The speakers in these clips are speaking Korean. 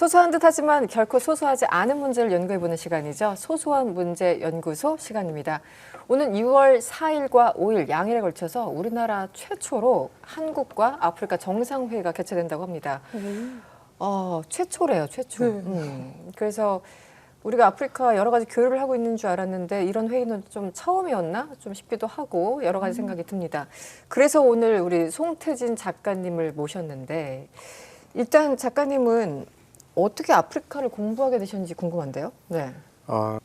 소소한 듯하지만 결코 소소하지 않은 문제를 연구해보는 시간이죠. 소소한 문제 연구소 시간입니다. 오늘 2월 4일과 5일 양일에 걸쳐서 우리나라 최초로 한국과 아프리카 정상회의가 개최된다고 합니다. 최초래요, 최초. 그래서 우리가 아프리카 여러 가지 교류를 하고 있는 줄 알았는데 이런 회의는 좀 처음이었나 좀 싶기도 하고 여러 가지 생각이 듭니다. 그래서 오늘 우리 송태진 작가님을 모셨는데 일단 작가님은 어떻게 아프리카를 공부하게 되셨는지 궁금한데요. 네.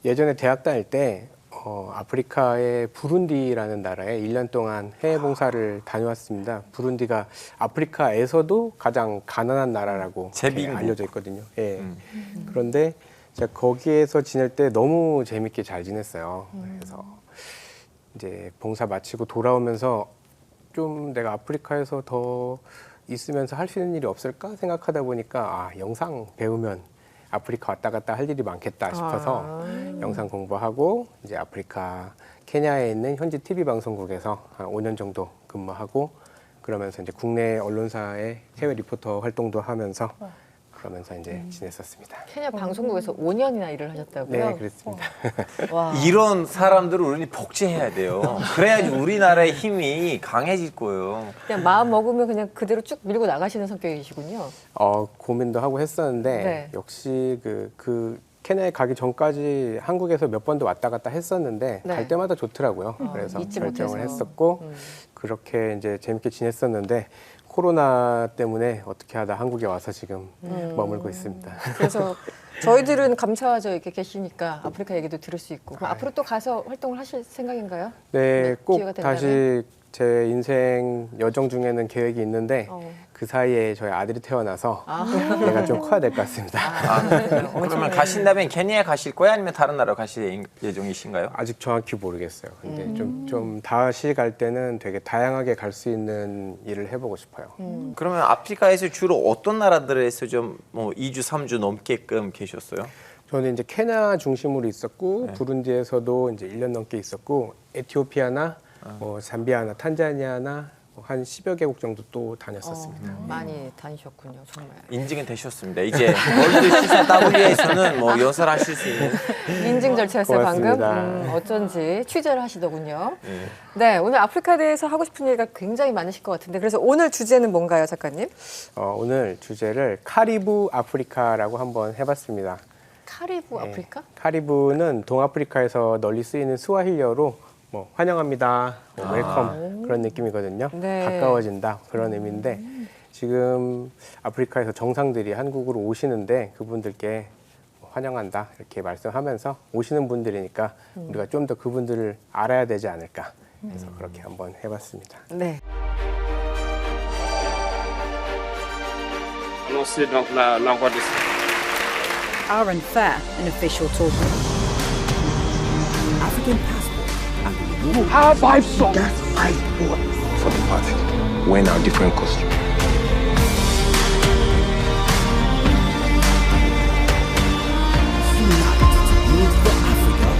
예전에 대학 다닐 때 아프리카의 부룬디라는 나라에 1년 동안 해외 봉사를 다녀왔습니다. 부룬디가 아프리카에서도 가장 가난한 나라라고 알려져 있거든요. 예. 그런데 제가 거기에서 지낼 때 너무 재밌게 잘 지냈어요. 그래서 이제 봉사 마치고 돌아오면서 좀 내가 아프리카에서 더 있으면서 할 수 있는 일이 없을까 생각하다 보니까 영상 배우면 아프리카 왔다 갔다 할 일이 많겠다 싶어서 영상 공부하고 이제 아프리카 케냐에 있는 현지 TV 방송국에서 한 5년 정도 근무하고 그러면서 이제 국내 언론사의 해외 리포터 활동도 하면서 그러면서 이제 지냈었습니다. 케냐 방송국에서 5년이나 일을 하셨다고요? 네, 그렇습니다. 와. 이런 사람들을 우리는 복제해야 돼요. 그래야지 우리나라의 힘이 강해질 거예요. 그냥 마음 먹으면 그냥 그대로 쭉 밀고 나가시는 성격이시군요. 고민도 하고 했었는데 네. 역시 그 케냐에 가기 전까지 한국에서 몇 번도 왔다 갔다 했었는데 네. 갈 때마다 좋더라고요. 그래서 잊지 결정을 못해서. 했었고 그렇게 이제 재밌게 지냈었는데 코로나 때문에 어떻게 하다 한국에 와서 지금 머물고 있습니다. 그래서 저희들은 감사하죠. 이렇게 계시니까 아프리카 얘기도 들을 수 있고. 그럼 앞으로 또 가서 활동을 하실 생각인가요? 네, 꼭 기회가 된다면? 다시 제 인생 여정 중에는 계획이 있는데 그 사이에 저희 아들이 태어나서 얘가 좀 커야 될 것 같습니다. 그러면 가신다면 케냐에 가실 거예요? 아니면 다른 나라로 가실 예정이신가요? 아직 정확히 모르겠어요. 근데 좀 다시 갈 때는 되게 다양하게 갈 수 있는 일을 해보고 싶어요. 그러면 아프리카에서 주로 어떤 나라들에서 좀 뭐 2주, 3주 넘게끔 계셨어요? 저는 이제 케냐 중심으로 있었고 부룬디에서도 이제 1년 넘게 있었고 에티오피아나 뭐 잠비아나 탄자니아나 한 10여 개국 정도 또 다녔었습니다. 많이 다니셨군요, 정말. 인증은 되셨습니다. 이제 월드 시사 W에서는 뭐 연설하실 수 있는 인증 절차였어요, 방금. 고맙습니다. 어쩐지 취재를 하시더군요. 네, 오늘 아프리카에 대해서 하고 싶은 얘기가 굉장히 많으실 것 같은데 그래서 오늘 주제는 뭔가요, 작가님? 오늘 주제를 카리브 아프리카라고 한번 해봤습니다. 카리브 아프리카? 카리브는 동아프리카에서 널리 쓰이는 스와힐리어로 뭐 환영합니다, 뭐 웰컴 그런 느낌이거든요. 네. 가까워진다 그런 의미인데 지금 아프리카에서 정상들이 한국으로 오시는데 그분들께 환영한다 이렇게 말씀하면서 오시는 분들이니까 우리가 좀 더 그분들을 알아야 되지 않을까 해서 그렇게 한번 해봤습니다. 네. Annoncé donc l'envoi de Aaron Fair, an official talker. African passport and the rule. High five song. That's fight for the party. Wearing our different costumes. Need for Africa.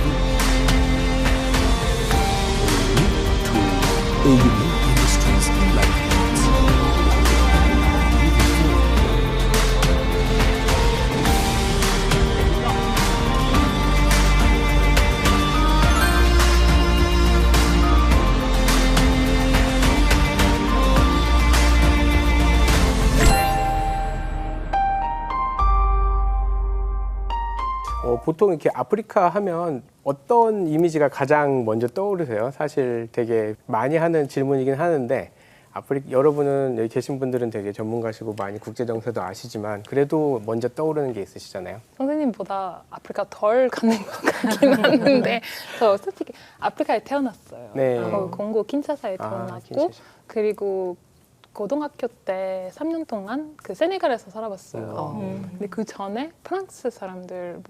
To unique industries like 보통 이렇게 아프리카 하면 어떤 이미지가 가장 먼저 떠오르세요? 사실 되게 많이 하는 질문이긴 하는데 여러분은 여기 계신 분들은 되게 전문가시고 많이 국제정세도 아시지만 그래도 먼저 떠오르는 게 있으시잖아요. 선생님보다 아프리카 덜 가는 것 같긴 하는데 저 솔직히 아프리카에 태어났어요. 네. 공고 킨샤사에 태어났고 킨샤사. 그리고 고등학교 때 3년 동안 그 세네갈에서 살아봤어요. 근데 그 전에 프랑스 사람들,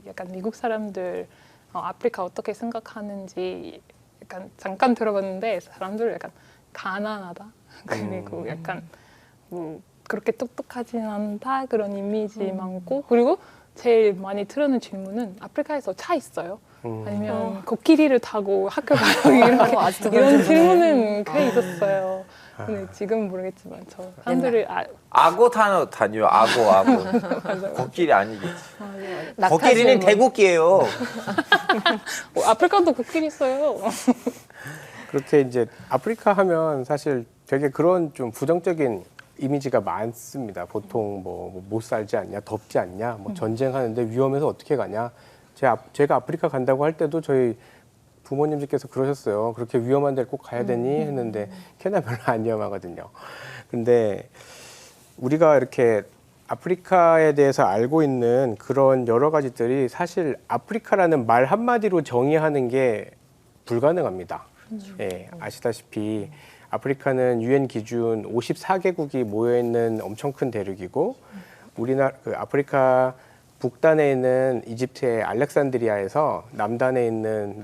약간 미국 사람들 아프리카 어떻게 생각하는지 약간 잠깐 들어봤는데 사람들 약간 가난하다. 그리고 약간 뭐 그렇게 똑똑하진 않다 그런 이미지 많고 그리고 제일 많이 들었는 질문은 아프리카에서 차 있어요? 아니면 코끼리를 타고 학교 가요? 이런 질문은 꽤 있었어요. 근데 지금은 모르겠지만 저 사람들이 악어 다녀요. 악어. 코끼리 아니겠지. 코끼리는 대국기예요. 아프리카도 코끼리 있어요. 그렇게 이제 아프리카 하면 사실 되게 그런 좀 부정적인 이미지가 많습니다. 보통 뭐 못 살지 않냐, 덥지 않냐, 뭐 전쟁하는데 위험해서 어떻게 가냐. 제가 아프리카 간다고 할 때도 저희 부모님들께서 그러셨어요. 그렇게 위험한 데를 꼭 가야 되니 했는데 케냐 별로 안 위험하거든요. 근데 우리가 이렇게 아프리카에 대해서 알고 있는 그런 여러 가지들이 사실 아프리카라는 말 한마디로 정의하는 게 불가능합니다. 예, 아시다시피 아프리카는 UN 기준 54개국이 모여 있는 엄청 큰 대륙이고 우리나라 아프리카 북단에 있는 이집트의 알렉산드리아에서 남단에 있는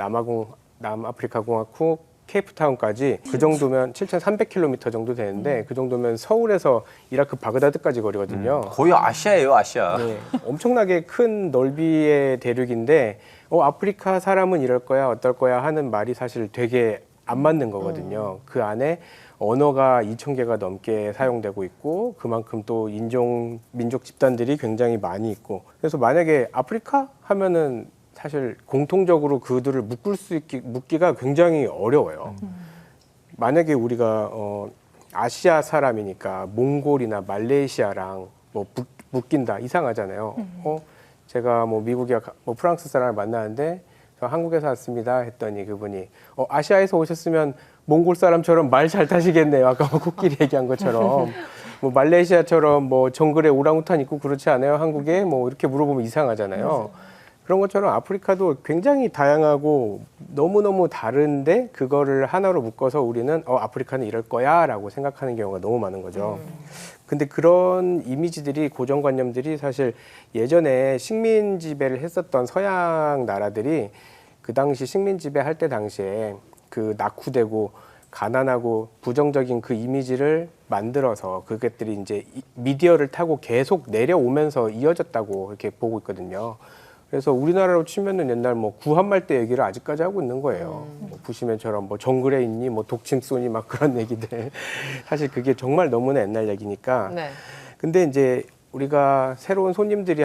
남아프리카 공화국 케이프타운까지 그 정도면 7,300km 정도 되는데 그 정도면 서울에서 이라크 바그다드까지 거리거든요. 거의 아시아예요, 아시아. 네, 엄청나게 큰 넓이의 대륙인데 아프리카 사람은 이럴 거야 어떨 거야 하는 말이 사실 되게 안 맞는 거거든요. 그 안에 언어가 2,000개가 넘게 사용되고 있고 그만큼 또 민족 집단들이 굉장히 많이 있고 그래서 만약에 아프리카 하면은 사실 공통적으로 그들을 묶기가 굉장히 어려워요. 만약에 우리가 아시아 사람이니까 몽골이나 말레이시아랑 뭐 묶인다 이상하잖아요. 제가 뭐 미국이나 뭐 프랑스 사람을 만나는데 저 한국에서 왔습니다 했더니 그분이 아시아에서 오셨으면 몽골 사람처럼 말 잘 타시겠네요. 아까 뭐 코끼리 얘기한 것처럼 뭐 말레이시아처럼 뭐 정글에 오랑우탄 있고 그렇지 않아요? 한국에 뭐 이렇게 물어보면 이상하잖아요. 그런 것처럼 아프리카도 굉장히 다양하고 너무너무 다른데 그거를 하나로 묶어서 우리는 아프리카는 이럴 거야 라고 생각하는 경우가 너무 많은 거죠. 근데 그런 이미지들이 고정관념들이 사실 예전에 식민 지배를 했었던 서양 나라들이 그 당시 식민 지배할 때 당시에 그 낙후되고 가난하고 부정적인 그 이미지를 만들어서 그것들이 이제 미디어를 타고 계속 내려오면서 이어졌다고 이렇게 보고 있거든요. 그래서 우리나라로 치면은 옛날 뭐 구한말 때 얘기를 아직까지 하고 있는 거예요. 뭐 부시맨처럼 뭐 정글에 있니, 뭐 독침 쏘니 막 그런 얘기들. 사실 그게 정말 너무나 옛날 얘기니까. 네. 근데 이제 우리가 새로운 손님들이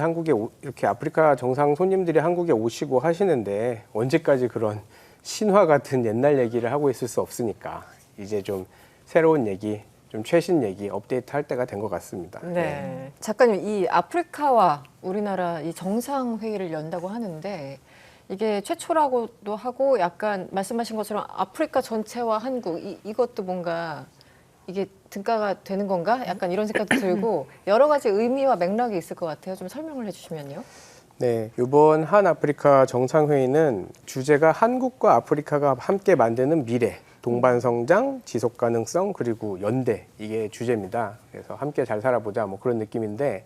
이렇게 아프리카 정상 손님들이 한국에 오시고 하시는데 언제까지 그런 신화 같은 옛날 얘기를 하고 있을 수 없으니까 이제 좀 새로운 얘기, 좀 최신 얘기 업데이트 할 때가 된 것 같습니다. 네. 작가님, 이 아프리카와 우리나라 이 정상회의를 연다고 하는데 이게 최초라고도 하고 약간 말씀하신 것처럼 아프리카 전체와 한국 이것도 뭔가 이게 등가가 되는 건가? 약간 이런 생각도 들고 여러 가지 의미와 맥락이 있을 것 같아요. 좀 설명을 해주시면요. 네, 이번 한 아프리카 정상회의는 주제가 한국과 아프리카가 함께 만드는 미래, 동반 성장, 지속 가능성 그리고 연대 이게 주제입니다. 그래서 함께 잘 살아보자 뭐 그런 느낌인데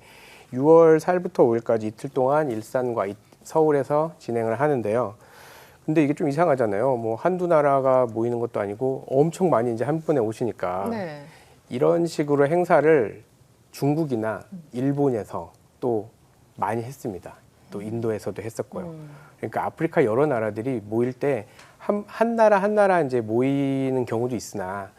6월 4일부터 5일까지 이틀 동안 일산과 서울에서 진행을 하는데요. 근데 이게 좀 이상하잖아요. 뭐 한두 나라가 모이는 것도 아니고 엄청 많이 이제 한 번에 오시니까 네. 이런 식으로 행사를 중국이나 일본에서 또 많이 했습니다. 또 인도에서도 했었고요. 그러니까 아프리카 여러 나라들이 모일 때 한 나라 이제 모이는 경우도 있으나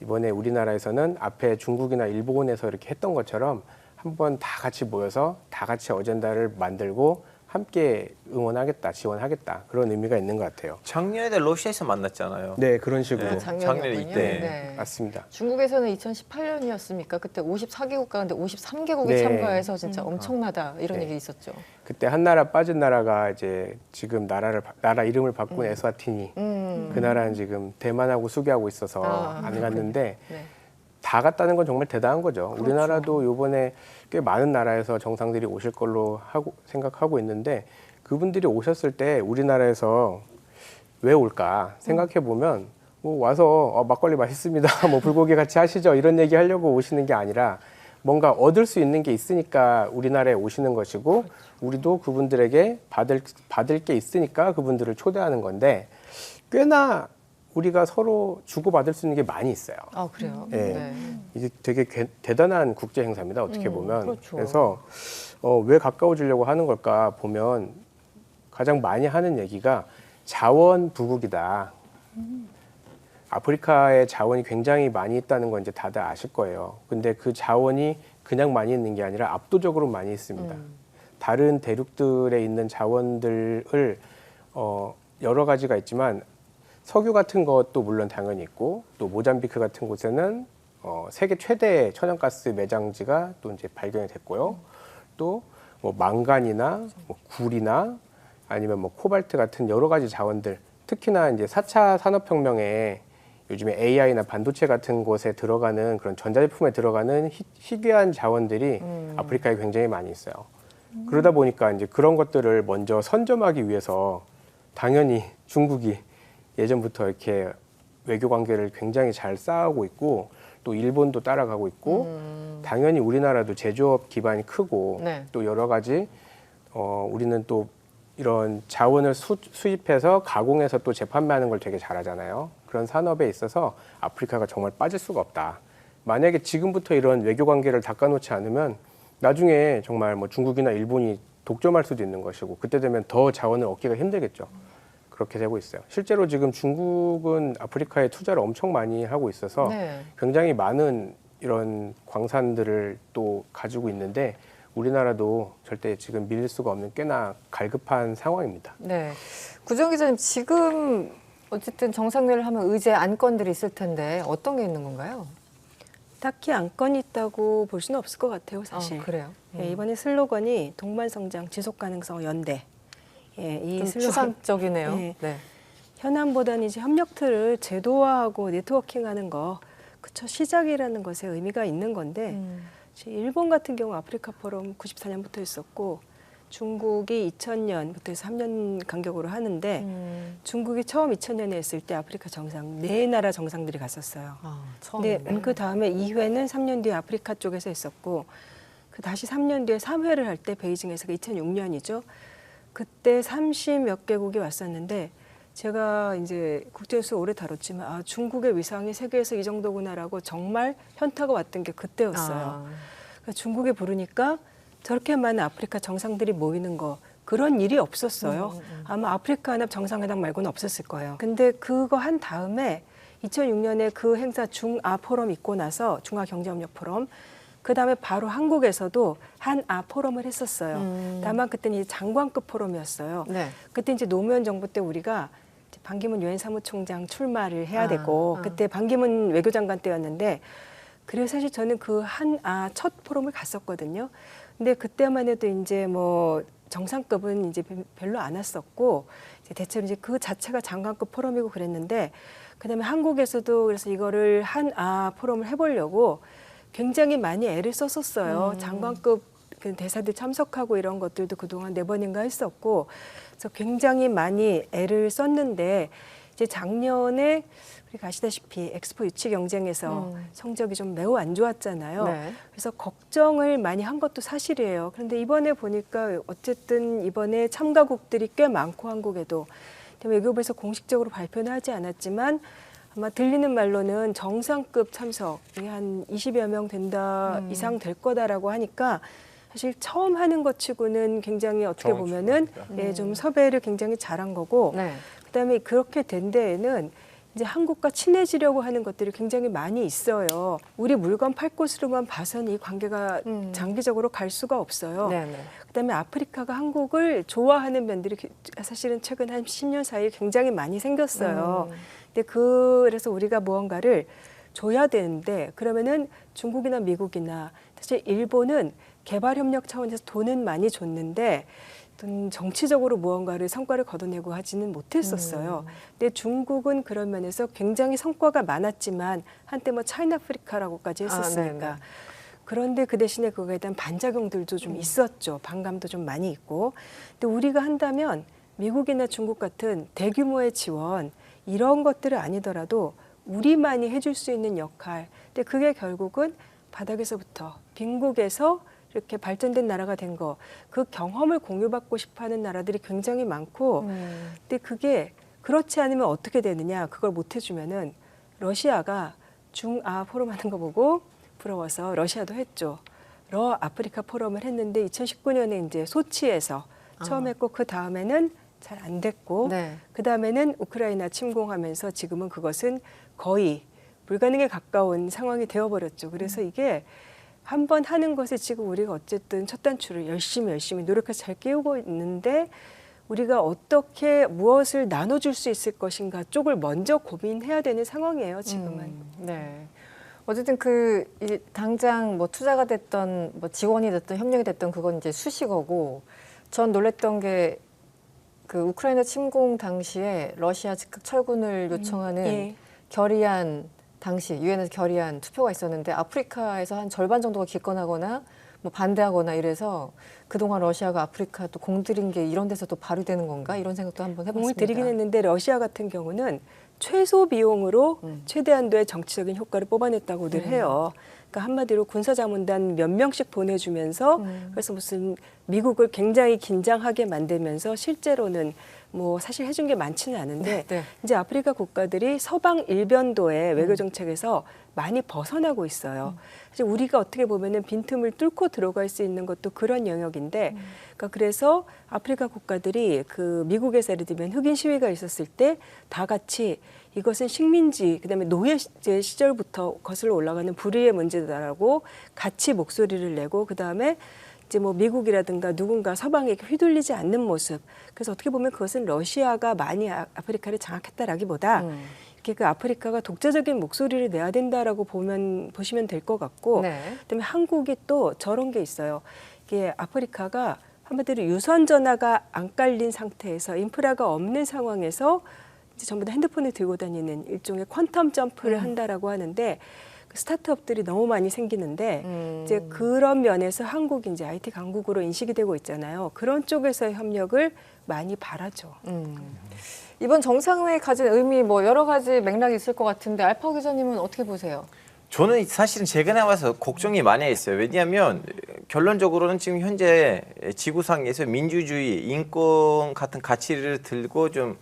이번에 우리나라에서는 앞에 중국이나 일본에서 이렇게 했던 것처럼 한번 다 같이 모여서 다 같이 어젠다를 만들고 함께 응원하겠다, 지원하겠다 그런 의미가 있는 것 같아요. 작년에 러시아에서 만났잖아요. 네, 그런 식으로. 네. 작년에 작년이었군요. 이때. 네. 맞습니다. 중국에서는 2018년이었습니까? 그때 54개국 가운데 53개국이 네. 참가해서 진짜 엄청나다 이런 네. 얘기 있었죠. 그때 한 나라 빠진 나라가 이제 지금 나라 이름을 바꾼 에스와티니. 그 나라는 지금 대만하고 수교하고 있어서 안 갔는데 네. 다 갔다는 건 정말 대단한 거죠. 우리나라도 이번에 꽤 많은 나라에서 정상들이 오실 걸로 생각하고 있는데 그분들이 오셨을 때 우리나라에서 왜 올까 생각해 보면 뭐 와서 막걸리 맛있습니다. 뭐 불고기 같이 하시죠. 이런 얘기 하려고 오시는 게 아니라 뭔가 얻을 수 있는 게 있으니까 우리나라에 오시는 것이고 우리도 그분들에게 받을 게 있으니까 그분들을 초대하는 건데 꽤나 우리가 서로 주고받을 수 있는 게 많이 있어요. 아, 그래요? 네. 네. 이게 되게 대단한 국제 행사입니다. 어떻게 보면. 그렇죠. 그래서 왜 가까워지려고 하는 걸까 보면 가장 많이 하는 얘기가 자원 부국이다. 아프리카의 자원이 굉장히 많이 있다는 건 이제 다들 아실 거예요. 근데 그 자원이 그냥 많이 있는 게 아니라 압도적으로 많이 있습니다. 다른 대륙들에 있는 자원들을 여러 가지가 있지만 석유 같은 것도 물론 당연히 있고 또 모잠비크 같은 곳에는 세계 최대 천연가스 매장지가 또 이제 발견이 됐고요. 또 뭐 망간이나 뭐 굴이나 아니면 뭐 코발트 같은 여러 가지 자원들, 특히나 이제 4차 산업혁명에 요즘에 AI나 반도체 같은 곳에 들어가는 그런 전자제품에 들어가는 희귀한 자원들이 아프리카에 굉장히 많이 있어요. 그러다 보니까 이제 그런 것들을 먼저 선점하기 위해서 당연히 중국이 예전부터 이렇게 외교 관계를 굉장히 잘 쌓아오고 있고 또 일본도 따라가고 있고 당연히 우리나라도 제조업 기반이 크고 네. 또 여러 가지 우리는 또 이런 자원을 수입해서 가공해서 또 재판매하는 걸 되게 잘하잖아요. 그런 산업에 있어서 아프리카가 정말 빠질 수가 없다. 만약에 지금부터 이런 외교 관계를 닦아놓지 않으면 나중에 정말 뭐 중국이나 일본이 독점할 수도 있는 것이고 그때 되면 더 자원을 얻기가 힘들겠죠. 그렇게 되고 있어요. 실제로 지금 중국은 아프리카에 투자를 엄청 많이 하고 있어서 네. 굉장히 많은 이런 광산들을 또 가지고 있는데 우리나라도 절대 지금 밀릴 수가 없는 꽤나 갈급한 상황입니다. 네. 구정 기자님, 지금 어쨌든 정상회의를 하면 의제 안건들이 있을 텐데 어떤 게 있는 건가요? 딱히 안건이 있다고 볼 수는 없을 것 같아요, 사실. 그래요? 예, 이번에 슬로건이 동반성장, 지속가능성, 연대. 예, 이 좀 슬로건 추상적이네요. 예. 네. 현안보다는 이제 협력틀을 제도화하고 네트워킹하는 거, 그쵸, 시작이라는 것에 의미가 있는 건데 일본 같은 경우 아프리카 포럼 94년부터 있었고 중국이 2000년부터 해서 3년 간격으로 하는데 중국이 처음 2000년에 했을 때 아프리카 정상 4나라 정상들이 갔었어요. 근데 그 다음에 2회는 3년 뒤에 아프리카 쪽에서 했었고 그 다시 3년 뒤에 3회를 할 때 베이징에서 2006년이죠. 그때 30몇 개국이 왔었는데 제가 이제 국제뉴스 오래 다뤘지만 중국의 위상이 세계에서 이 정도구나라고 정말 현타가 왔던 게 그때였어요. 그러니까 중국에 부르니까 저렇게 많은 아프리카 정상들이 모이는 거 그런 일이 없었어요. 아마 아프리카 연합 정상회담 말고는 없었을 거예요. 근데 그거 한 다음에 2006년에 그 행사 중아 포럼 있고 나서 중아 경제협력 포럼 그 다음에 바로 한국에서도 한아 포럼을 했었어요. 다만 그때는 이제 장관급 포럼이었어요. 네. 그때 이제 노무현 정부 때 우리가 이제 반기문 유엔 사무총장 출마를 해야 되고 그때 반기문 외교장관 때였는데 그래서 사실 저는 그 한아 첫 포럼을 갔었거든요. 근데 그때만 해도 이제 뭐 정상급은 이제 별로 안 왔었고 이제 대체로 이제 그 자체가 장관급 포럼이고 그랬는데 그다음에 한국에서도 그래서 이거를 한아 포럼을 해보려고 굉장히 많이 애를 썼었어요. 장관급 그 대사들 참석하고 이런 것들도 그동안 4번인가 했었고 그래서 굉장히 많이 애를 썼는데 이제 작년에 우리가 아시다시피 엑스포 유치 경쟁에서 성적이 좀 매우 안 좋았잖아요. 네. 그래서 걱정을 많이 한 것도 사실이에요. 그런데 이번에 보니까 어쨌든 이번에 참가국들이 꽤 많고 한국에도 외교부에서 공식적으로 발표는 하지 않았지만 아마 들리는 말로는 정상급 참석이 한 20여 명 된다 이상 될 거다라고 하니까 사실 처음 하는 것 치고는 굉장히 어떻게 보면은 예, 좀 섭외를 굉장히 잘한 거고 네. 그다음에 그렇게 된 데에는 이제 한국과 친해지려고 하는 것들이 굉장히 많이 있어요. 우리 물건 팔 곳으로만 봐서는 이 관계가 장기적으로 갈 수가 없어요. 네, 네. 그다음에 아프리카가 한국을 좋아하는 면들이 사실은 최근 한 10년 사이에 굉장히 많이 생겼어요. 근데 그래서 우리가 무언가를 줘야 되는데 그러면은 중국이나 미국이나 사실 일본은 개발협력 차원에서 돈은 많이 줬는데 정치적으로 무언가를 성과를 거둬내고 하지는 못했었어요. 근데 중국은 그런 면에서 굉장히 성과가 많았지만 한때 뭐 차이나 아프리카라고까지 했었으니까. 그런데 그 대신에 그거에 대한 반작용들도 좀 있었죠. 반감도 좀 많이 있고. 근데 우리가 한다면 미국이나 중국 같은 대규모의 지원 이런 것들은 아니더라도 우리만이 해줄 수 있는 역할. 근데 그게 결국은 바닥에서부터 빈국에서 이렇게 발전된 나라가 된 거, 그 경험을 공유받고 싶어하는 나라들이 굉장히 많고, 근데 그게 그렇지 않으면 어떻게 되느냐? 그걸 못 해주면은 러시아가 중아 포럼 하는 거 보고 부러워서 러시아도 했죠. 아프리카 포럼을 했는데 2019년에 이제 소치에서 처음 했고 그 다음에는 잘 안 됐고 네. 그 다음에는 우크라이나 침공하면서 지금은 그것은 거의 불가능에 가까운 상황이 되어버렸죠. 그래서 이게 한번 하는 것에 지금 우리가 어쨌든 첫 단추를 열심히 노력해서 잘 끼우고 있는데 우리가 어떻게 무엇을 나눠줄 수 있을 것인가 쪽을 먼저 고민해야 되는 상황이에요. 지금은. 네. 어쨌든 이 당장 뭐 투자가 됐던 뭐 지원이 됐던 협력이 됐던 그건 이제 수식어고 전 놀랬던 게 그 우크라이나 침공 당시에 러시아 즉각 철군을 요청하는 예. 결의안 당시 유엔에서 결의안 투표가 있었는데 아프리카에서 한 절반 정도가 기권하거나 뭐 반대하거나 이래서 그동안 러시아가 아프리카 또 공들인 게 이런 데서 또 발휘되는 건가 이런 생각도 한번 공을 해봤습니다. 들이긴 했는데 러시아 같은 경우는 최소 비용으로 최대한도의 정치적인 효과를 뽑아냈다고들 해요. 그러니까 한마디로 군사자문단 몇 명씩 보내주면서 그래서 무슨 미국을 굉장히 긴장하게 만들면서 실제로는 뭐 사실 해준 게 많지는 않은데 네. 이제 아프리카 국가들이 서방 일변도의 외교 정책에서 많이 벗어나고 있어요. 사실 우리가 어떻게 보면은 빈틈을 뚫고 들어갈 수 있는 것도 그런 영역인데, 그러니까 그래서 아프리카 국가들이 그 미국에서 예를 들면 흑인 시위가 있었을 때 다 같이 이것은 식민지 그다음에 노예제 시절부터 거슬러 올라가는 불의의 문제다라고 같이 목소리를 내고 그다음에 이제 뭐 미국이라든가 누군가 서방에게 휘둘리지 않는 모습. 그래서 어떻게 보면 그것은 러시아가 많이 아프리카를 장악했다라기보다 이렇게 그 아프리카가 독자적인 목소리를 내야 된다라고 보시면 될 것 같고, 네. 그다음에 한국이 또 저런 게 있어요. 이게 아프리카가 한마디로 유선 전화가 안 깔린 상태에서 인프라가 없는 상황에서 이제 전부 다 핸드폰을 들고 다니는 일종의 퀀텀 점프를 한다라고 하는데. 스타트업들이 너무 많이 생기는데 이제 그런 면에서 한국이 이제 IT 강국으로 인식이 되고 있잖아요. 그런 쪽에서의 협력을 많이 바라죠. 이번 정상회의 가진 의미 뭐 여러 가지 맥락이 있을 것 같은데 알파고 기자님은 어떻게 보세요? 저는 사실은 최근에 와서 걱정이 많이 했어요. 왜냐하면 결론적으로는 지금 현재 지구상에서 민주주의, 인권 같은 가치를 들고 좀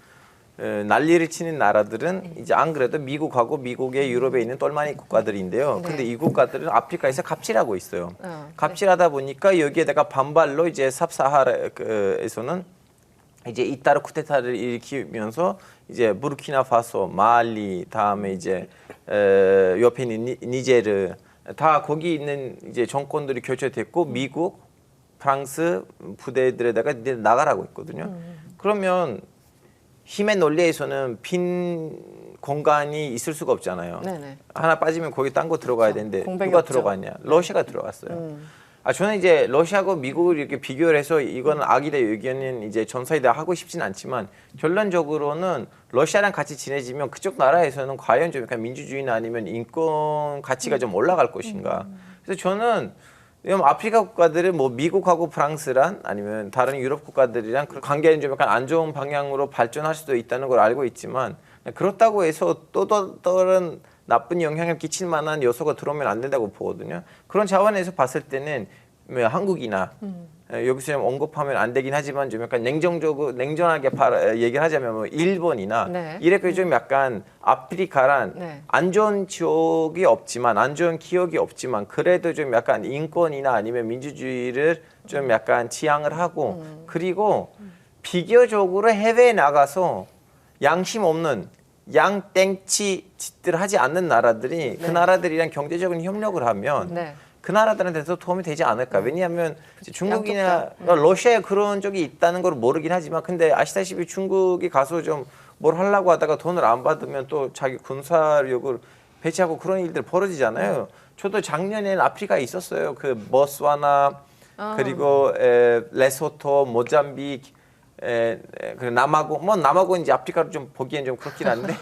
난리를 치는 나라들은 이제 안 그래도 미국하고 미국의 유럽에 있는 똘마니 국가들인데요. 근데 이 국가들은 아프리카에서 갑질하고 있어요. 갑질하다 보니까 여기에다가 반발로 이제 삽사하라에서는 이제 잇따라 쿠데타를 일으키면서 이제 부르키나파소, 말리, 다음에 이제 옆에 있는 니제르 다 거기 있는 이제 정권들이 교체됐고 미국, 프랑스 부대들에다가 이제 나가라고 했거든요. 그러면 힘의 논리에서는 빈 공간이 있을 수가 없잖아요. 네네. 하나 빠지면 거기 딴 거 들어가야 되는데 공백이 누가 없죠. 들어갔냐? 러시아가 들어갔어요. 저는 이제 러시아하고 미국을 이렇게 비교를 해서 이건 악이다 의견은 이제 전사이다 하고 싶진 않지만 결론적으로는 러시아랑 같이 지내지면 그쪽 나라에서는 과연 좀 약간 민주주의나 아니면 인권 가치가 좀 올라갈 것인가. 그래서 저는 아프리카 국가들은 뭐 미국하고 프랑스란 아니면 다른 유럽 국가들이랑 그 관계는 좀 약간 안 좋은 방향으로 발전할 수도 있다는 걸 알고 있지만 그렇다고 해서 또 다른 나쁜 영향을 끼칠 만한 요소가 들어오면 안 된다고 보거든요. 그런 차원에서 봤을 때는 한국이나 여기서 좀 언급하면 안 되긴 하지만 좀 약간 냉정하게 얘기를 하자면 뭐 일본이나 네. 이렇게 좀 약간 아프리카란 네. 안 좋은 지역이 없지만 안 좋은 기억이 없지만 그래도 좀 약간 인권이나 아니면 민주주의를 좀 약간 지향을 하고 그리고 비교적으로 해외에 나가서 양심 없는 양땡치 짓들 하지 않는 나라들이 그 나라들이랑 경제적인 협력을 하면 네. 그 나라들한테도 도움이 되지 않을까. 왜냐하면 중국이나 러시아에 그런 적이 있다는 걸 모르긴 하지만 근데 아시다시피 중국이 가서 좀 뭘 하려고 하다가 돈을 안 받으면 또 자기 군사력을 배치하고 그런 일들 벌어지잖아요. 저도 작년에는 아프리카에 있었어요. 그 보츠와나 그리고 레소토, 모잠비크 그 남아공 이제 아프리카로 좀 보기엔 좀 그렇긴 한데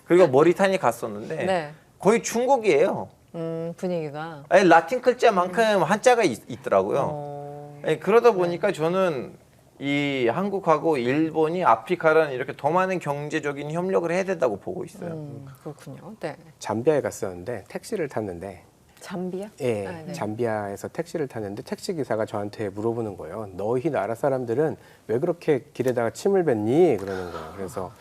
그리고 모리타니아 갔었는데 네. 거의 중국이에요. 분위기가. 아니, 라틴 글자만큼 한자가 있더라고요. 아니, 그러다 보니까 저는 이 한국하고 일본이 아프리카랑 이렇게 더 많은 경제적인 협력을 해야 된다고 보고 있어요. 그렇군요. 네. 잠비아에 갔었는데 택시를 탔는데 잠비아? 예, 아, 네. 잠비아에서 택시를 탔는데 택시 기사가 저한테 물어보는 거예요. 너희 나라 사람들은 왜 그렇게 길에다가 침을 뱉니? 그러는 거예요. 그래서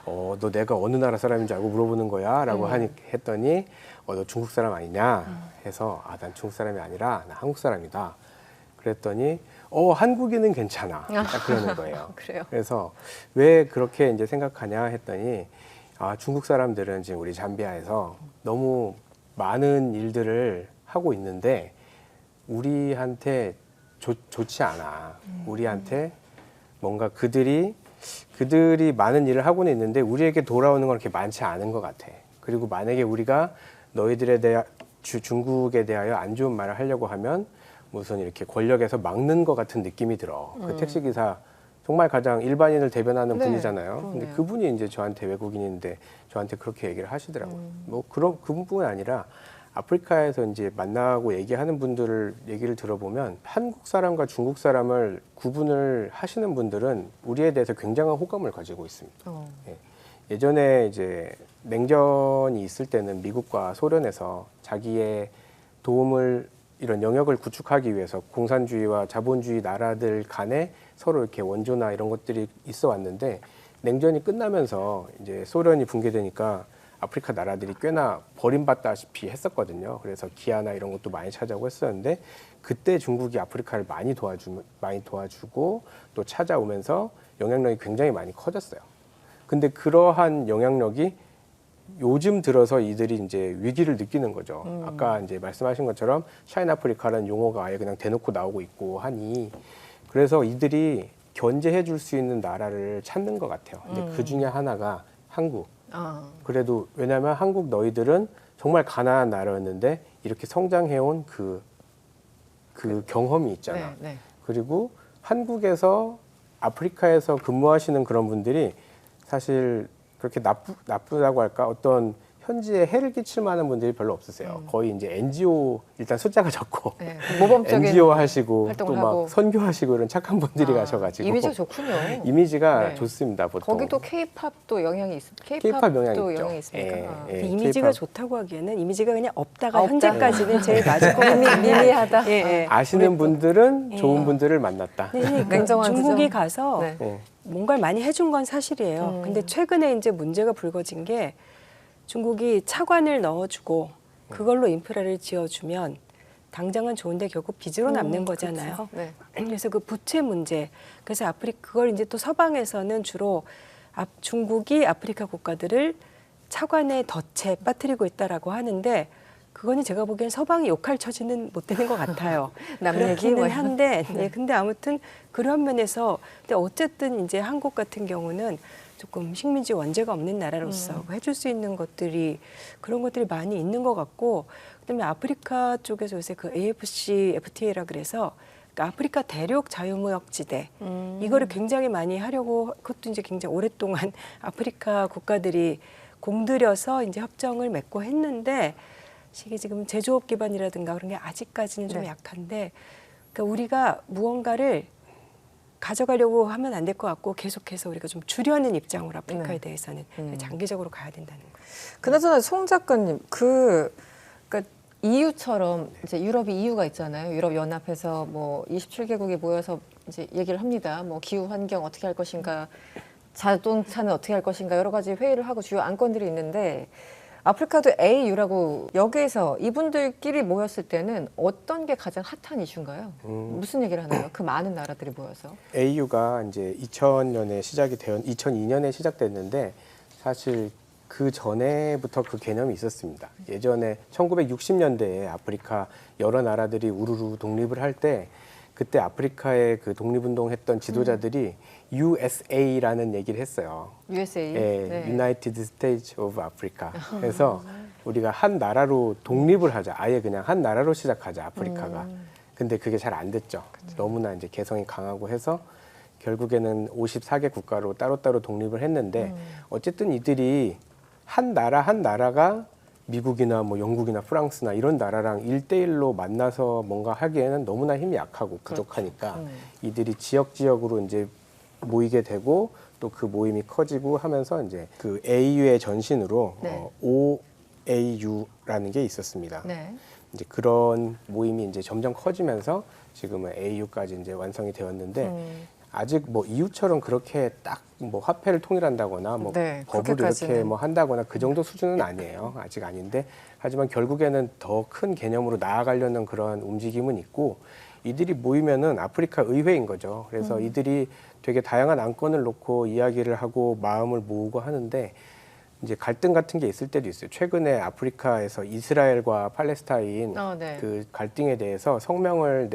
너 내가 어느 나라 사람인 줄 알고 물어보는 거야? 라고 했더니 너 중국 사람 아니냐? 해서 난 중국 사람이 아니라 나 한국 사람이다. 그랬더니 한국인은 괜찮아. 딱 그러는 거예요. 그래요. 그래서 왜 그렇게 이제 생각하냐 했더니 중국 사람들은 지금 우리 잠비아에서 너무 많은 일들을 하고 있는데 우리한테 좋지 않아. 우리한테 뭔가 그들이 많은 일을 하고는 있는데 우리에게 돌아오는 건 그렇게 많지 않은 것 같아. 그리고 만약에 우리가 너희들에 대해 중국에 대하여 안 좋은 말을 하려고 하면 무슨 이렇게 권력에서 막는 것 같은 느낌이 들어. 그 택시기사 정말 가장 일반인을 대변하는 네, 분이잖아요. 근데 그러네요. 그분이 이제 저한테 외국인인데 저한테 그렇게 얘기를 하시더라고요. 뭐 그뿐 아니라 아프리카에서 이제 만나고 얘기하는 분들을 얘기를 들어보면 한국 사람과 중국 사람을 구분을 하시는 분들은 우리에 대해서 굉장한 호감을 가지고 있습니다. 예. 예전에 이제 냉전이 있을 때는 미국과 소련에서 자기의 도움을 이런 영역을 구축하기 위해서 공산주의와 자본주의 나라들 간에 서로 이렇게 원조나 이런 것들이 있어 왔는데 냉전이 끝나면서 이제 소련이 붕괴되니까 아프리카 나라들이 꽤나 버림받다시피 했었거든요. 그래서 기아나 이런 것도 많이 찾아오고 했었는데 그때 중국이 아프리카를 많이 도와주고 또 찾아오면서 영향력이 굉장히 많이 커졌어요. 근데 그러한 영향력이 요즘 들어서 이들이 이제 위기를 느끼는 거죠. 아까 이제 말씀하신 것처럼 샤인아프리카라는 용어가 아예 그냥 대놓고 나오고 있고 하니 그래서 이들이 견제해 줄 수 있는 나라를 찾는 것 같아요. 근데 그 중에 하나가 한국. 그래도 왜냐하면 한국 너희들은 정말 가난한 나라였는데 이렇게 성장해온 그 경험이 있잖아. 네, 네. 그리고 한국에서 아프리카에서 근무하시는 그런 분들이 사실 그렇게 나쁘다고 할까 어떤 현지에 해를 끼칠 만한 분들이 별로 없으세요. 거의 이제 NGO 일단 숫자가 적고 네, 모범적인 NGO 하시고 활동을 또 하고. 막 선교하시고 이런 착한 분들이 가셔가지고 이미지가 좋군요. 이미지가 네. 좋습니다. 보통 거기도 K-팝도 영향이 K-팝 영향이 또 있죠. 영향이 있습니까? 예, 아. 예. 이미지가 K-팝. 좋다고 하기에는 이미지가 그냥 없다가 없다. 현재까지는 제일 맞을 것 같아요. 미미하다. 예, 예. 아시는 분들은 예. 좋은 분들을 만났다. 네, 그러니까 냉정한 중국이 지점. 가서 네. 예. 뭔가를 많이 해준 건 사실이에요. 근데 최근에 이제 문제가 불거진 게 중국이 차관을 넣어주고 그걸로 인프라를 지어주면 당장은 좋은데 결국 빚으로 남는 거잖아요. 그렇죠. 네. 그래서 그 부채 문제. 그래서 그걸 이제 또 서방에서는 주로 중국이 아프리카 국가들을 차관의 덫에 빠뜨리고 있다라고 하는데 그거는 제가 보기엔 서방이 욕할 처지는 못 되는 것 같아요. 남 얘기 그렇기는 뭐 한데, 네, 근데 아무튼 그런 면에서, 근데 어쨌든 이제 한국 같은 경우는 조금 식민지 원죄가 없는 나라로서 해줄 수 있는 것들이 그런 것들이 많이 있는 것 같고, 그다음에 아프리카 쪽에서 요새 그 AFC, FTA라 그래서 그러니까 아프리카 대륙 자유무역지대 이거를 굉장히 많이 하려고 그것도 이제 굉장히 오랫동안 아프리카 국가들이 공들여서 이제 협정을 맺고 했는데. 이게 지금 제조업 기반이라든가 그런 게 아직까지는 좀 네. 약한데, 그러니까 우리가 무언가를 가져가려고 하면 안 될 것 같고 계속해서 우리가 좀 주려는 입장으로 아프리카에 네. 대해서는 장기적으로 가야 된다는 거예요. 그나저나 송 작가님, 그러니까 EU처럼 이제 유럽이 EU가 있잖아요. 유럽 연합에서 뭐 27개국이 모여서 이제 얘기를 합니다. 뭐 기후 환경 어떻게 할 것인가, 자동차는 어떻게 할 것인가 여러 가지 회의를 하고 주요 안건들이 있는데. 아프리카도 AU라고 여기에서 이분들끼리 모였을 때는 어떤 게 가장 핫한 이슈인가요? 무슨 얘기를 하나요? 그 많은 나라들이 모여서. AU가 이제 2002년에 시작됐는데 사실 그 전에부터 그 개념이 있었습니다. 예전에 1960년대에 아프리카 여러 나라들이 우르르 독립을 할 때 그때 아프리카의 그 독립운동했던 지도자들이 USA라는 얘기를 했어요. USA. 예, 네. United States of Africa. 그래서 우리가 한 나라로 독립을 하자. 아예 그냥 한 나라로 시작하자. 아프리카가. 근데 그게 잘 안 됐죠. 너무나 이제 개성이 강하고 해서 결국에는 54개 국가로 따로따로 독립을 했는데 어쨌든 이들이 한 나라가 미국이나 뭐 영국이나 프랑스나 이런 나라랑 1대1로 만나서 뭔가 하기에는 너무나 힘이 약하고 부족하니까 이들이 지역으로 이제 모이게 되고 또 그 모임이 커지고 하면서 이제 그 AU의 전신으로 네. OAU라는 게 있었습니다. 네. 이제 그런 모임이 이제 점점 커지면서 지금은 AU까지 이제 완성이 되었는데 아직 뭐 EU처럼 그렇게 딱 뭐 화폐를 통일한다거나 뭐 네, 법을 그렇게까지는. 이렇게 뭐 한다거나 그 정도 수준은 아니에요. 아직 아닌데 하지만 결국에는 더 큰 개념으로 나아가려는 그런 움직임은 있고 이들이 모이면은 아프리카 의회인 거죠. 그래서 이들이 되게 다양한 안건을 놓고 이야기를 하고 마음을 모으고 하는데 이제 갈등 같은 게 있을 때도 있어요. 최근에 아프리카에서 이스라엘과 팔레스타인 네. 그 갈등에 대해서 성명을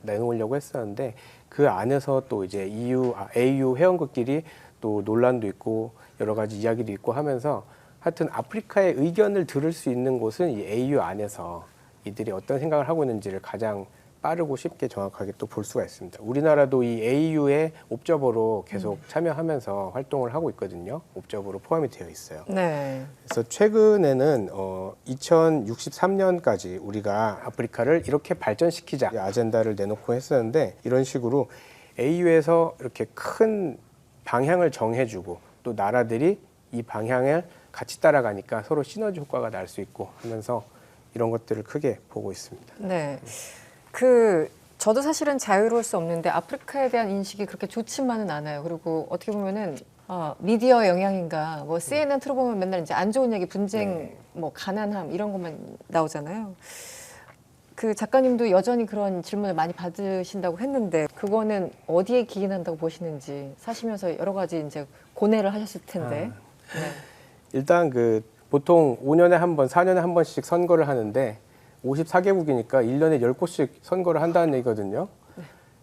내놓으려고 했었는데 그 안에서 또 이제 AU 회원국끼리 또 논란도 있고 여러 가지 이야기도 있고 하면서 하여튼 아프리카의 의견을 들을 수 있는 곳은 이 AU 안에서 이들이 어떤 생각을 하고 있는지를 가장 빠르고 쉽게 정확하게 또 볼 수가 있습니다. 우리나라도 이 AU의 옵저버로 계속 참여하면서 활동을 하고 있거든요. 옵저버로 포함이 되어 있어요. 네. 그래서 최근에는 2063년까지 우리가 아프리카를 이렇게 발전시키자 아젠다를 내놓고 했었는데 이런 식으로 AU에서 이렇게 큰 방향을 정해주고 또 나라들이 이 방향을 같이 따라가니까 서로 시너지 효과가 날 수 있고 하면서 이런 것들을 크게 보고 있습니다. 네. 저도 사실은 자유로울 수 없는데 아프리카에 대한 인식이 그렇게 좋지만은 않아요. 그리고 어떻게 보면은 미디어 영향인가 뭐 CNN 틀어보면 맨날 이제 안 좋은 얘기, 분쟁, 뭐 가난함 이런 것만 나오잖아요. 그 작가님도 여전히 그런 질문을 많이 받으신다고 했는데 그거는 어디에 기인한다고 보시는지 사시면서 여러 가지 이제 고뇌를 하셨을 텐데. 네. 일단 보통 5년에 한 번, 4년에 한 번씩 선거를 하는데 54개국이니까 1년에 10곳씩 선거를 한다는 얘기거든요.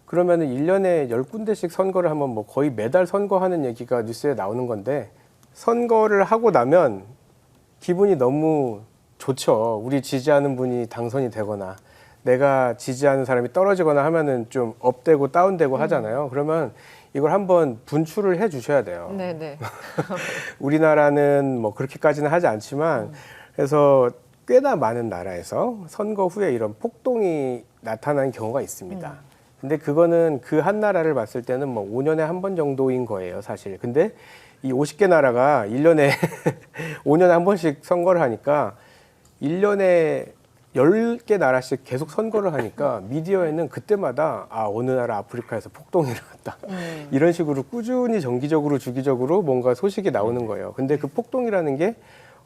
그러면은 1년에 10군데씩 선거를 하면 뭐 거의 매달 선거하는 얘기가 뉴스에 나오는 건데 선거를 하고 나면 기분이 너무 좋죠. 우리 지지하는 분이 당선이 되거나 내가 지지하는 사람이 떨어지거나 하면은 좀 업되고 다운되고 하잖아요. 그러면 이걸 한번 분출을 해 주셔야 돼요. 네네. 우리나라는 뭐 그렇게까지는 하지 않지만 그래서 꽤나 많은 나라에서 선거 후에 이런 폭동이 나타나는 경우가 있습니다. 근데 그거는 그 한 나라를 봤을 때는 뭐 5년에 한 번 정도인 거예요, 사실. 근데 이 50개 나라가 1년에 5년에 한 번씩 선거를 하니까 1년에 10개 나라씩 계속 선거를 하니까 미디어에는 그때마다 어느 나라 아프리카에서 폭동이 일어났다. 이런 식으로 꾸준히 정기적으로 주기적으로 뭔가 소식이 나오는 거예요. 근데 그 폭동이라는 게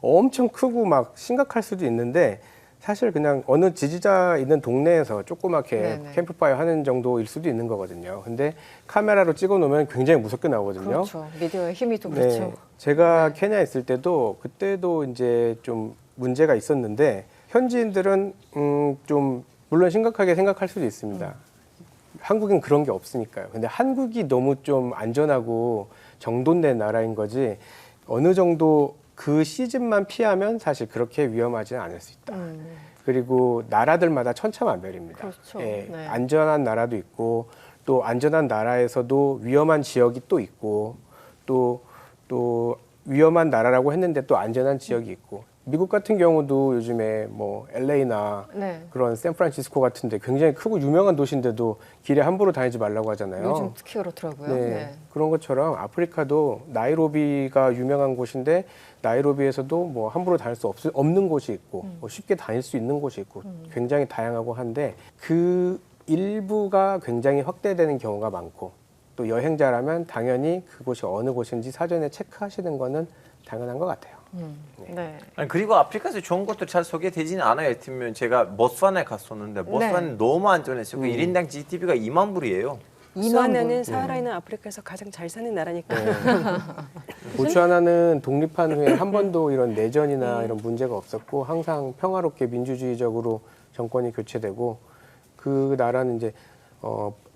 엄청 크고 막 심각할 수도 있는데 사실 그냥 어느 지지자 있는 동네에서 조그맣게 네네. 캠프파이어 하는 정도일 수도 있는 거거든요. 근데 카메라로 찍어 놓으면 굉장히 무섭게 나오거든요. 그렇죠. 미디어의 힘이 또 그렇죠. 네, 제가 케냐 있을 때도 그때도 이제 좀 문제가 있었는데 현지인들은 좀 물론 심각하게 생각할 수도 있습니다. 한국엔 그런 게 없으니까요. 근데 한국이 너무 좀 안전하고 정돈된 나라인 거지 어느 정도 그 시즌만 피하면 사실 그렇게 위험하지는 않을 수 있다. 그리고 나라들마다 천차만별입니다. 그렇죠. 예, 네. 안전한 나라도 있고 또 안전한 나라에서도 위험한 지역이 또 있고 또 위험한 나라라고 했는데 또 안전한 지역이 있고 미국 같은 경우도 요즘에 뭐 LA나 네. 그런 샌프란시스코 같은데 굉장히 크고 유명한 도시인데도 길에 함부로 다니지 말라고 하잖아요. 요즘 특히 그렇더라고요. 네. 네. 그런 것처럼 아프리카도 나이로비가 유명한 곳인데 나이로비에서도 뭐 함부로 다닐 수 없는 곳이 있고 뭐 쉽게 다닐 수 있는 곳이 있고 굉장히 다양하고 한데 그 일부가 굉장히 확대되는 경우가 많고 또 여행자라면 당연히 그곳이 어느 곳인지 사전에 체크하시는 거는 당연한 것 같아요. 네. 아니, 그리고 아프리카에서 좋은 것도 잘 소개되지는 않아요. 예를 들면 제가 보츠와나에 갔었는데 보츠와나는 너무 안전했어요. 그 1인당 GDP가 2만 불이에요. 보츠와나는 사하라 있는 아프리카에서 가장 잘 사는 나라니까. 보츠와나는 독립한 후에 한 번도 이런 내전이나 이런 문제가 없었고 항상 평화롭게 민주주의적으로 정권이 교체되고 그 나라는 이제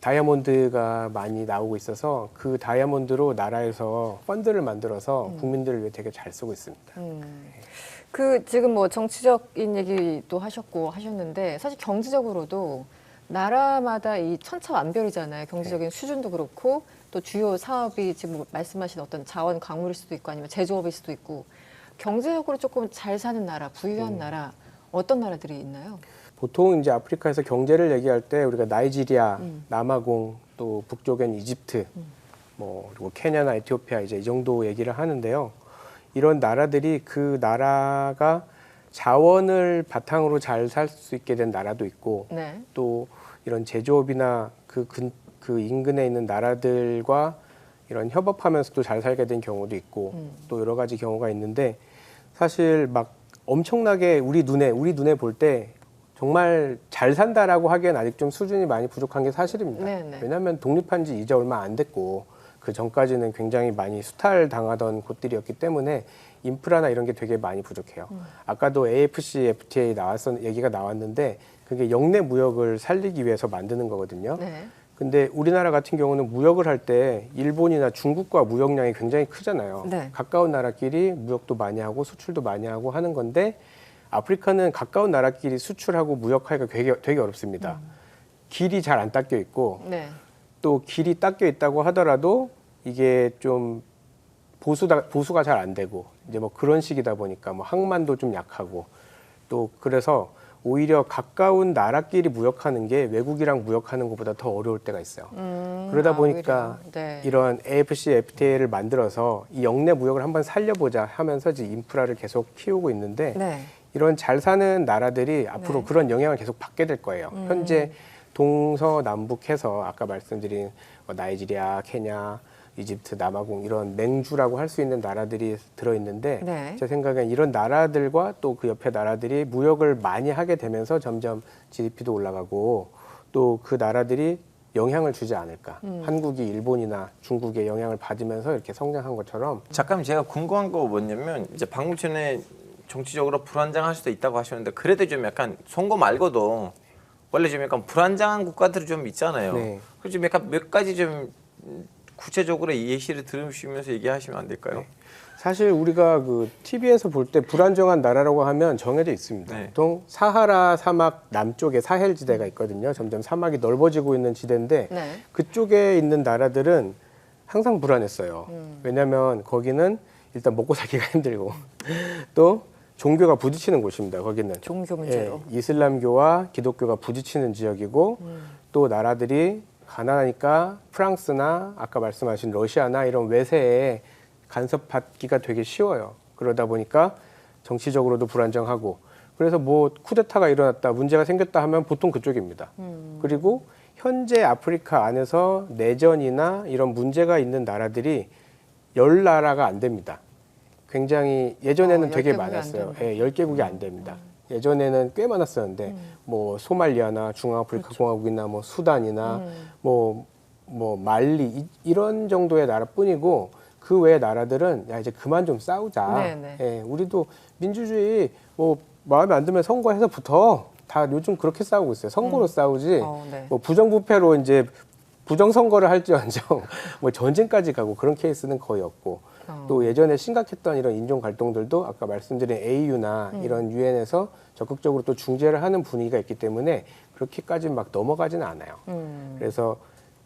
다이아몬드가 많이 나오고 있어서 그 다이아몬드로 나라에서 펀드를 만들어서 국민들을 위해 되게 잘 쓰고 있습니다. 지금 뭐 정치적인 얘기도 하셨는데 사실 경제적으로도 나라마다 이 천차만별이잖아요. 경제적인 수준도 그렇고 또 주요 사업이 지금 뭐 말씀하신 어떤 자원 광물일 수도 있고 아니면 제조업일 수도 있고 경제적으로 조금 잘 사는 나라, 부유한 나라 어떤 나라들이 있나요? 보통 이제 아프리카에서 경제를 얘기할 때 우리가 나이지리아, 남아공, 또 북쪽엔 이집트, 뭐 그리고 케냐나 에티오피아 이제 이 정도 얘기를 하는데요. 이런 나라들이 그 나라가 자원을 바탕으로 잘 살 수 있게 된 나라도 있고 네. 또 이런 제조업이나 그 인근에 있는 나라들과 이런 협업하면서도 잘 살게 된 경우도 있고 또 여러 가지 경우가 있는데 사실 막 엄청나게 우리 눈에 볼 때 정말 잘 산다라고 하기엔 아직 좀 수준이 많이 부족한 게 사실입니다. 네네. 왜냐하면 독립한 지 이제 얼마 안 됐고 그 전까지는 굉장히 많이 수탈당하던 곳들이었기 때문에 인프라나 이런 게 되게 많이 부족해요. 아까도 AFC, FTA 얘기가 나왔는데 그게 영내 무역을 살리기 위해서 만드는 거거든요. 네. 근데 우리나라 같은 경우는 무역을 할 때 일본이나 중국과 무역량이 굉장히 크잖아요. 네. 가까운 나라끼리 무역도 많이 하고 수출도 많이 하고 하는 건데 아프리카는 가까운 나라끼리 수출하고 무역하기가 되게 어렵습니다. 길이 잘 안 닦여 있고 네. 또 길이 닦여 있다고 하더라도 이게 좀 보수가 잘 안 되고 이제 뭐 그런 식이다 보니까 뭐 항만도 좀 약하고 또 그래서 오히려 가까운 나라끼리 무역하는 게 외국이랑 무역하는 것보다 더 어려울 때가 있어요. 그러다 보니까 오히려. 네. 이런 AFC, FTA를 만들어서 이 영내 무역을 한번 살려보자 하면서 이제 인프라를 계속 키우고 있는데 네. 이런 잘 사는 나라들이 앞으로 네. 그런 영향을 계속 받게 될 거예요. 현재 동서남북해서 아까 말씀드린 나이지리아, 케냐, 이집트, 남아공 이런 맹주라고 할 수 있는 나라들이 들어있는데 네. 제 생각엔 이런 나라들과 또 그 옆에 나라들이 무역을 많이 하게 되면서 점점 GDP도 올라가고 또 그 나라들이 영향을 주지 않을까. 한국이 일본이나 중국의 영향을 받으면서 이렇게 성장한 것처럼 잠깐 제가 궁금한 거 뭐냐면 이제 방금 전에 정치적으로 불안정할 수도 있다고 하셨는데 그래도 좀 약간 선거 말고도 원래 좀 약간 불안정한 국가들이 좀 있잖아요. 네. 그래서 좀 약간 몇 가지 좀 구체적으로 예시를 들으시면서 얘기하시면 안 될까요? 사실 우리가 그 TV에서 볼 때 불안정한 나라라고 하면 정해져 있습니다. 네. 보통 사하라 사막 남쪽에 사헬 지대가 있거든요. 점점 사막이 넓어지고 있는 지대인데 네. 그쪽에 있는 나라들은 항상 불안했어요. 왜냐하면 거기는 일단 먹고 살기가 힘들고 또 종교가 부딪히는 곳입니다. 거기는 종교 문제로. 이슬람교와 기독교가 부딪히는 지역이고 또 나라들이 가난하니까 프랑스나 아까 말씀하신 러시아나 이런 외세에 간섭받기가 되게 쉬워요. 그러다 보니까 정치적으로도 불안정하고 그래서 뭐 쿠데타가 일어났다, 문제가 생겼다 하면 보통 그쪽입니다. 그리고 현재 아프리카 안에서 내전이나 이런 문제가 있는 나라들이 10나라가 안 됩니다. 굉장히 예전에는 되게 10개국이 많았어요. 안 예, 10개국이 안 됩니다. 예전에는 꽤 많았었는데 뭐 소말리아나 중앙아프리카 공화국이나 뭐 수단이나 뭐 말리 이런 정도의 나라뿐이고 그 외의 나라들은 야 이제 그만 좀 싸우자. 네네. 예, 우리도 민주주의 뭐 마음에 안 들면 선거해서부터 다 요즘 그렇게 싸우고 있어요. 선거로 싸우지. 네. 뭐 부정부패로 이제 부정선거를 할지언정 뭐 전쟁까지 가고 그런 케이스는 거의 없고 또 예전에 심각했던 이런 인종 갈등들도 아까 말씀드린 AU나 이런 유엔에서 적극적으로 또 중재를 하는 분위기가 있기 때문에 그렇게까지 막 넘어가지는 않아요. 그래서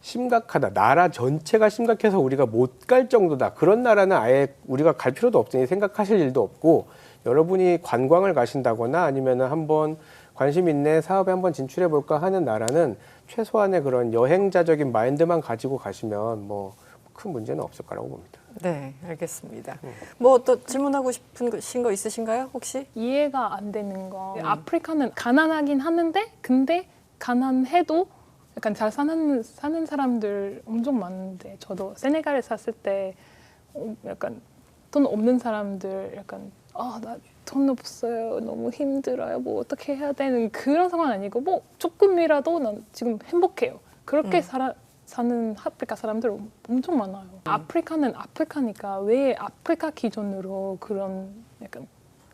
심각하다. 나라 전체가 심각해서 우리가 못 갈 정도다. 그런 나라는 아예 우리가 갈 필요도 없으니 생각하실 일도 없고 여러분이 관광을 가신다거나 아니면은 한번 관심 있네 사업에 한번 진출해 볼까 하는 나라는 최소한의 그런 여행자적인 마인드만 가지고 가시면 뭐 큰 문제는 없을 거라고 봅니다. 네, 알겠습니다. 뭐 또 질문하고 싶으신 거 있으신가요, 혹시? 이해가 안 되는 거. 아프리카는 가난하긴 하는데 근데 가난해도 약간 잘 사는 사람들 엄청 많은데 저도 세네갈에 샀을 때 약간 돈 없는 사람들 약간 나 돈 없어요 너무 힘들어요 뭐 어떻게 해야 되는 그런 상황 아니고 뭐 조금이라도 난 지금 행복해요 그렇게 사는 아프리카 사람들 엄청 많아요. 아프리카는 아프리카니까 왜 아프리카 기준으로 그런 약간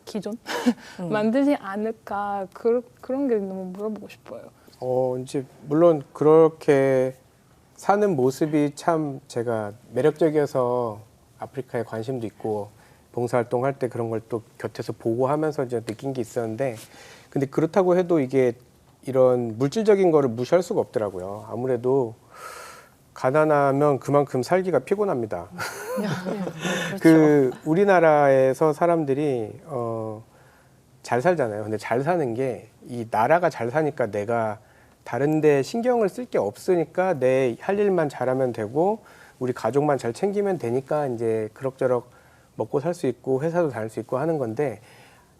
기준 만들지 않을까 그런 게 너무 물어보고 싶어요. 이제 물론 그렇게 사는 모습이 참 제가 매력적이어서 아프리카에 관심도 있고 봉사활동 할 때 그런 걸 또 곁에서 보고 하면서 이제 느낀 게 있었는데 근데 그렇다고 해도 이게 이런 물질적인 거를 무시할 수가 없더라고요. 아무래도 가난하면 그만큼 살기가 피곤합니다. 그 우리나라에서 사람들이 잘 살잖아요. 근데 잘 사는 게 이 나라가 잘 사니까 내가 다른데 신경을 쓸 게 없으니까 내 할 일만 잘하면 되고 우리 가족만 잘 챙기면 되니까 이제 그럭저럭 먹고 살 수 있고 회사도 다닐 수 있고 하는 건데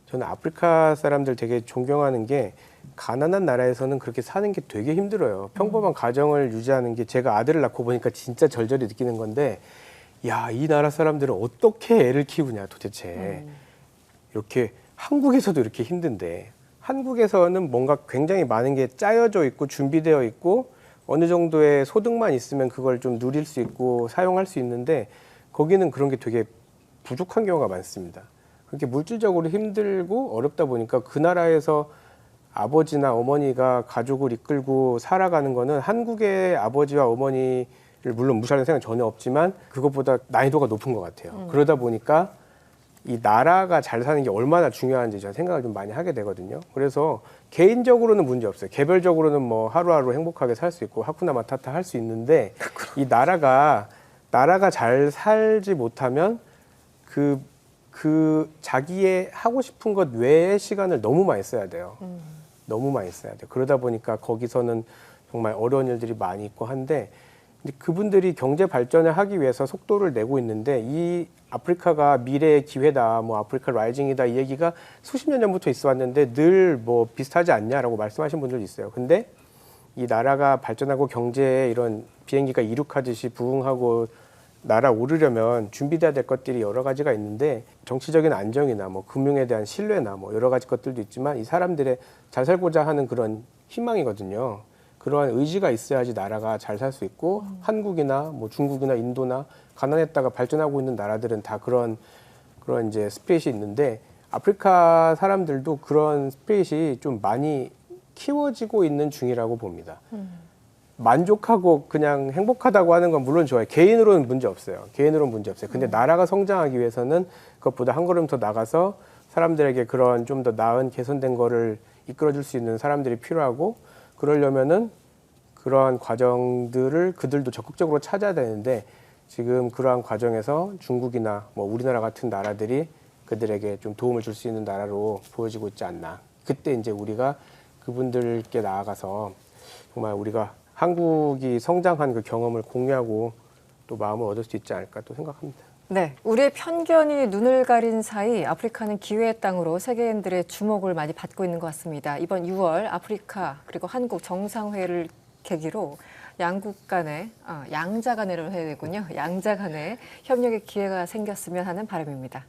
저는 아프리카 사람들 되게 존경하는 게 가난한 나라에서는 그렇게 사는 게 되게 힘들어요. 평범한 가정을 유지하는 게 제가 아들을 낳고 보니까 진짜 절절히 느끼는 건데 야, 이 나라 사람들은 어떻게 애를 키우냐 도대체. 이렇게 한국에서도 이렇게 힘든데 한국에서는 뭔가 굉장히 많은 게 짜여져 있고 준비되어 있고 어느 정도의 소득만 있으면 그걸 좀 누릴 수 있고 사용할 수 있는데 거기는 그런 게 되게 부족한 경우가 많습니다. 그렇게 물질적으로 힘들고 어렵다 보니까 그 나라에서 아버지나 어머니가 가족을 이끌고 살아가는 거는 한국의 아버지와 어머니를 물론 무시하는 생각은 전혀 없지만 그것보다 난이도가 높은 것 같아요. 그러다 보니까 이 나라가 잘 사는 게 얼마나 중요한지 제가 생각을 좀 많이 하게 되거든요. 그래서 개인적으로는 문제 없어요. 개별적으로는 뭐 하루하루 행복하게 살 수 있고 하쿠나 마타타 할 수 있는데 이 나라가 잘 살지 못하면 그 자기의 하고 싶은 것 외의 시간을 너무 많이 써야 돼요. 너무 많이 써야 돼요. 그러다 보니까 거기서는 정말 어려운 일들이 많이 있고 한데 이제 그분들이 경제 발전을 하기 위해서 속도를 내고 있는데 이 아프리카가 미래의 기회다, 뭐 아프리카 라이징이다 이 얘기가 수십 년 전부터 있어 왔는데 늘 뭐 비슷하지 않냐라고 말씀하신 분들도 있어요. 근데 이 나라가 발전하고 경제에 이런 비행기가 이륙하듯이 부응하고 날아오르려면 준비돼야 될 것들이 여러 가지가 있는데 정치적인 안정이나 뭐 금융에 대한 신뢰나 뭐 여러 가지 것들도 있지만 이 사람들의 잘 살고자 하는 그런 희망이거든요. 그러한 의지가 있어야지 나라가 잘 살 수 있고 한국이나 뭐 중국이나 인도나 가난했다가 발전하고 있는 나라들은 다 그런 이제 스피릿이 있는데 아프리카 사람들도 그런 스피릿이 좀 많이 키워지고 있는 중이라고 봅니다. 만족하고 그냥 행복하다고 하는 건 물론 좋아요. 개인으로는 문제 없어요. 개인으로는 문제 없어요. 근데 나라가 성장하기 위해서는 그것보다 한 걸음 더 나가서 사람들에게 그런 좀 더 나은 개선된 거를 이끌어줄 수 있는 사람들이 필요하고 그러려면은 그러한 과정들을 그들도 적극적으로 찾아야 되는데 지금 그러한 과정에서 중국이나 뭐 우리나라 같은 나라들이 그들에게 좀 도움을 줄 수 있는 나라로 보여지고 있지 않나. 그때 이제 우리가 그분들께 나아가서 정말 우리가 한국이 성장한 그 경험을 공유하고 또 마음을 얻을 수 있지 않을까 또 생각합니다. 네, 우리의 편견이 눈을 가린 사이 아프리카는 기회의 땅으로 세계인들의 주목을 많이 받고 있는 것 같습니다. 이번 6월 아프리카 그리고 한국 정상회의를 계기로 양국 간의 양자 간의로 해야 되군요. 양자 간의 협력의 기회가 생겼으면 하는 바람입니다.